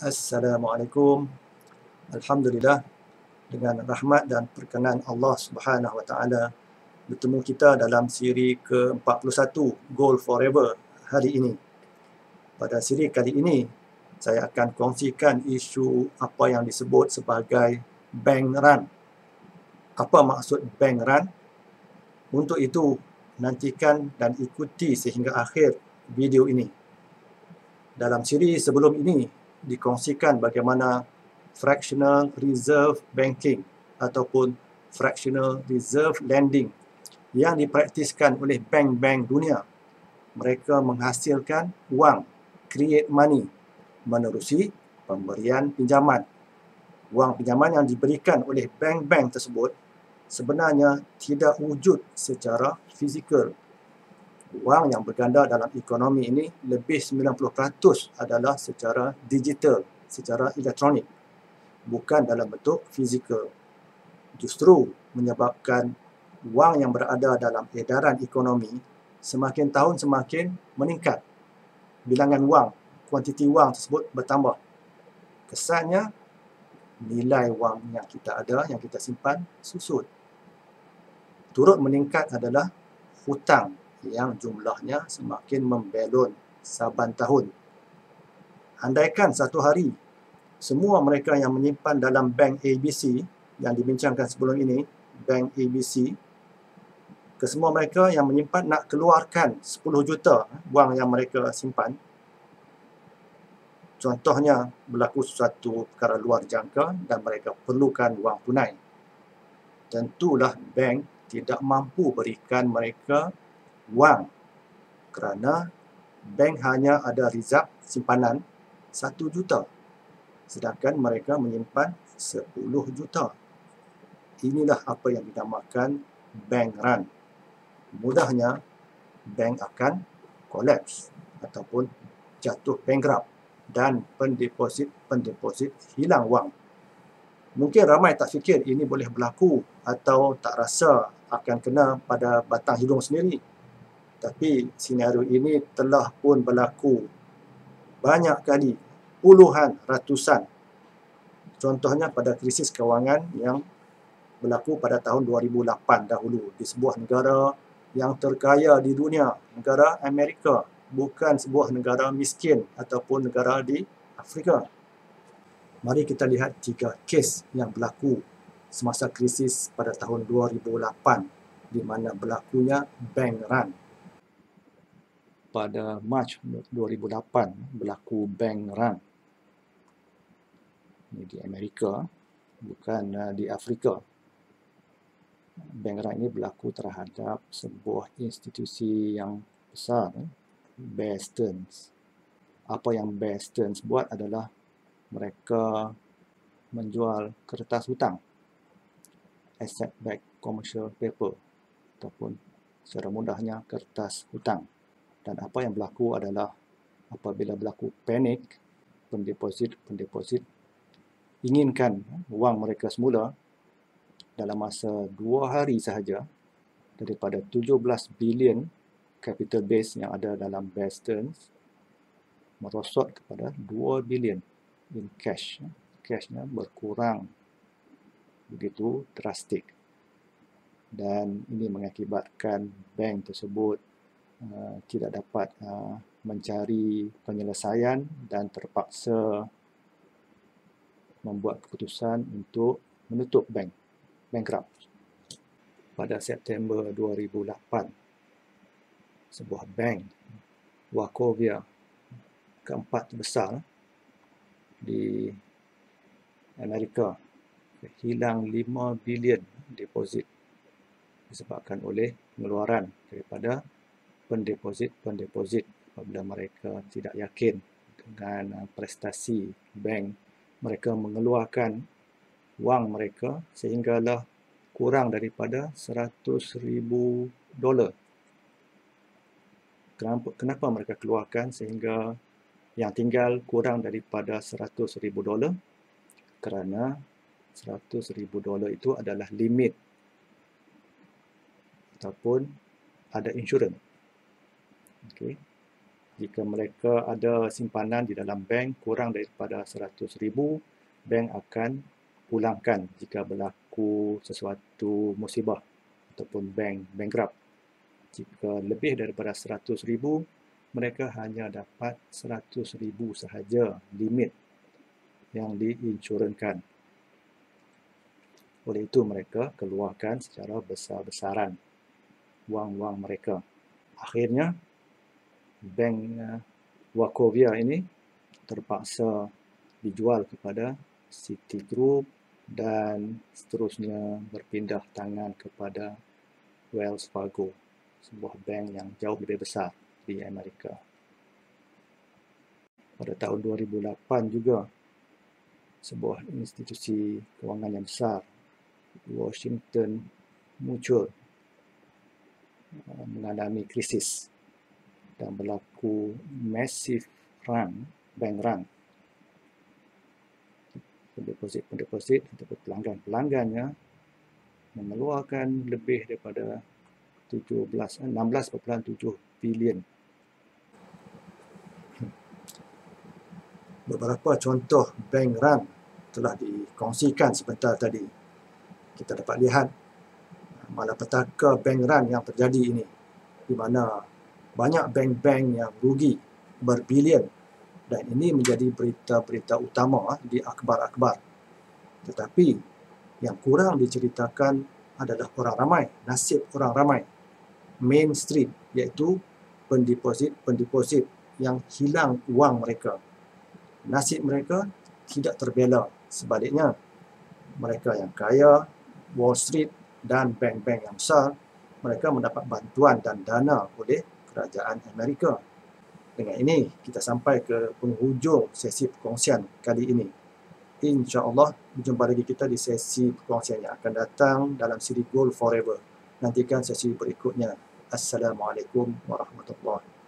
Assalamualaikum. Alhamdulillah, dengan rahmat dan perkenan Allah Subhanahu Wa Taala, bertemu kita dalam siri ke-41 Goal Forever hari ini. Pada siri kali ini, saya akan kongsikan isu apa yang disebut sebagai bank run. Apa maksud bank run? Untuk itu, nantikan dan ikuti sehingga akhir video ini. Dalam siri sebelum ini, dikongsikan bagaimana fractional reserve banking ataupun fractional reserve lending yang dipraktiskan oleh bank-bank dunia. Mereka menghasilkan wang, create money, menerusi pemberian pinjaman. Wang pinjaman yang diberikan oleh bank-bank tersebut sebenarnya tidak wujud secara fizikal. Wang yang berganda dalam ekonomi ini lebih 90% adalah secara digital, secara elektronik, bukan dalam bentuk fizikal. Justru menyebabkan wang yang berada dalam edaran ekonomi semakin tahun semakin meningkat. Bilangan wang, kuantiti wang tersebut bertambah. Kesannya, nilai wang yang kita ada, yang kita simpan, susut. Turut meningkat adalah hutang yang jumlahnya semakin membelon saban tahun. Andaikan satu hari, semua mereka yang menyimpan dalam bank ABC yang dibincangkan sebelum ini, bank ABC, kesemua mereka yang menyimpan nak keluarkan 10 juta wang yang mereka simpan, contohnya berlaku sesuatu perkara luar jangka dan mereka perlukan wang tunai. Tentulah bank tidak mampu berikan mereka wang kerana bank hanya ada rizab simpanan 1 juta sedangkan mereka menyimpan 10 juta. Inilah apa yang dinamakan bank run. Mudahnya, bank akan collapse ataupun jatuh bankrupt dan pendeposit hilang wang. Mungkin ramai tak fikir ini boleh berlaku atau tak rasa akan kena pada batang hidung sendiri. Tapi senario ini telah pun berlaku banyak kali, puluhan, ratusan. Contohnya pada krisis kewangan yang berlaku pada tahun 2008 dahulu di sebuah negara yang terkaya di dunia, negara Amerika, bukan sebuah negara miskin ataupun negara di Afrika. Mari kita lihat 3 kes yang berlaku semasa krisis pada tahun 2008 di mana berlakunya bank run. Pada Mac 2008 berlaku bank run. Ini di Amerika, bukan di Afrika. Bank run ini berlaku terhadap sebuah institusi yang besar, Bear Stearns. Apa yang Bear Stearns buat adalah mereka menjual kertas hutang, asset-backed commercial paper, ataupun secara mudahnya kertas hutang. Dan apa yang berlaku adalah apabila berlaku panik, pendeposit inginkan wang mereka semula dalam masa 2 hari sahaja daripada 17 bilion capital base yang ada dalam Bear Stearns merosot kepada 2 bilion in cash. Cashnya berkurang begitu drastik. Dan ini mengakibatkan bank tersebut tidak dapat mencari penyelesaian dan terpaksa membuat keputusan untuk menutup bankrupt. Pada September 2008, sebuah bank, Wachovia, keempat besar di Amerika, hilang 5 bilion deposit disebabkan oleh pengeluaran daripada pendeposit apabila mereka tidak yakin dengan prestasi bank. Mereka mengeluarkan wang mereka sehinggalah kurang daripada $100,000. Kenapa mereka keluarkan sehingga yang tinggal kurang daripada $100,000? Kerana $100,000 itu adalah limit ataupun ada insurans. Okay. Jika mereka ada simpanan di dalam bank kurang daripada 100,000, bank akan pulangkan jika berlaku sesuatu musibah ataupun bank bankrupt. Jika lebih daripada 100,000, mereka hanya dapat 100,000 sahaja limit yang diinsurankan. Oleh itu mereka keluarkan secara besar-besaran wang-wang mereka. Akhirnya, bank Wachovia ini terpaksa dijual kepada Citigroup dan seterusnya berpindah tangan kepada Wells Fargo, sebuah bank yang jauh lebih besar di Amerika. Pada tahun 2008 juga, sebuah institusi kewangan yang besar, Washington Mutual, mengalami krisis dan berlaku massive bank run. Pendeposit ataupun pelanggan-pelanggannya mengeluarkan lebih daripada 16.7 bilion. Beberapa contoh bank run telah dikongsikan sebentar tadi. Kita dapat lihat malapetaka bank run yang terjadi ini, di mana banyak bank-bank yang rugi berbilion, dan ini menjadi berita-berita utama di akhbar-akhbar. Tetapi yang kurang diceritakan adalah orang ramai, nasib orang ramai, Main Street, iaitu pendeposit yang hilang wang mereka. Nasib mereka tidak terbela. Sebaliknya, mereka yang kaya, Wall Street dan bank-bank yang besar, mereka mendapat bantuan dan dana oleh kerajaan Amerika. Dengan ini, kita sampai ke penghujung sesi perkongsian kali ini. InsyaAllah, berjumpa lagi kita di sesi perkongsian yang akan datang dalam siri Gold Forever. Nantikan sesi berikutnya. Assalamualaikum warahmatullahi wabarakatuh.